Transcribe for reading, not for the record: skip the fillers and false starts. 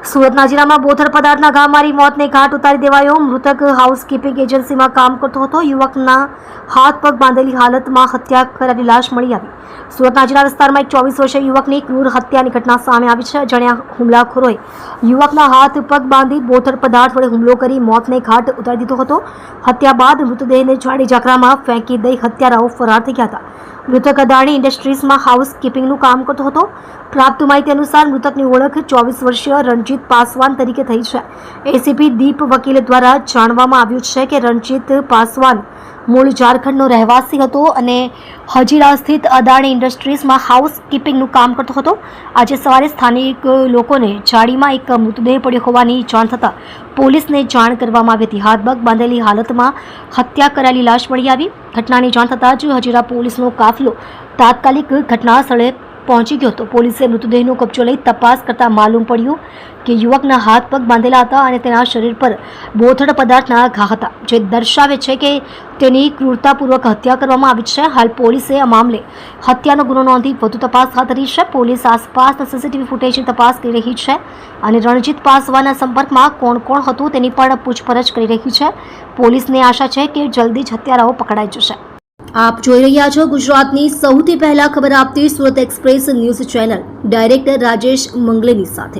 સુરતના જિલ્લામાં બોથડ પદાર્થના ઘા મારી મોતને ઘાટ ઉતારી દેવાયો. મૃતક હાઉસકીપિંગ એજન્સીમાં કામ કરતો હતો. યુવકના હાથ પગ બાંધેલી હાલતમાં હત્યા કરાયેલી લાશ મળી આવી. સુરતના જિલ્લા વિસ્તારમાં એક 24 વર્ષીય યુવકની ક્રૂર હત્યાની ઘટના સામે આવી છે. અજાણ્યા હુમલાખોરોએ યુવકના હાથ પગ બાંધી બોથડ પદાર્થ વડે હુમલો કરી મોતને ઘાટ ઉતારી દીધો હતો. હત્યા બાદ મૃતદેહને ઝાડી ઝાકરામાં ફેંકી દઈ હત્યારાઓ ફરાર થઈ ગયા હતા. મૃતક અદાણી ઇન્ડસ્ટ્રીઝમાં હાઉસકીપિંગનું કામ કરતો હતો. પ્રાપ્ત માહિતી અનુસાર મૃતકની ઓળખ 24 વર્ષીય રણજીત પાસવાન તરીકે થઈ છે. એસીપી દીપ વકીલ દ્વારા જાણવામાં આવ્યું છે કે રણજીત પાસવાન મૂળ ઝારખંડનો રહેવાસી હતો અને હજીરા સ્થિત અદાણી ઇન્ડસ્ટ્રીઝમાં હાઉસકીપિંગનું કામ કરતો હતો. આજે સવારે સ્થાનિક લોકોને ઝાડીમાં એક મૃતદેહ પડ્યો હોવાની જાણ થતાં પોલીસને જાણ કરવામાં આવી હતી. હાથ પગ બાંધેલી હાલતમાં હત્યા કરાયેલી લાશ મળી આવી. ઘટનાની જાણ થતાં જ હજીરા પોલીસનો કાફલો તાત્કાલિક ઘટના સ્થળે પહોંચી ગયો હતો. પોલીસે મૃતદેહનો કબજો લઈ તપાસ કરતા માલુમ પડ્યું કે યુવકના હાથ પગ બાંધેલા હતા અને તેના શરીર પર બોથડ પદાર્થના ઘા હતા, જે દર્શાવે છે કે તેની ક્રૂરતાપૂર્વક હત્યા કરવામાં આવી છે. હાલ પોલીસે આ મામલે હત્યાનો ગુનો નોંધી વધુ તપાસ હાથ ધરી છે. પોલીસ આસપાસના સીસીટીવી ફૂટેજની તપાસ કરી રહી છે અને રણજીત પાસવાનના સંપર્કમાં કોણ કોણ હતું તેની પણ પૂછપરછ કરી રહી છે. પોલીસને આશા છે કે જલ્દી જ હત્યારાઓ પકડાઈ જશે. આપ જોઈ રહ્યા છો ગુજરાતની સૌથી પહેલા ખબર આપતી Surat express news channel director Rajesh મંગલેની સાથે.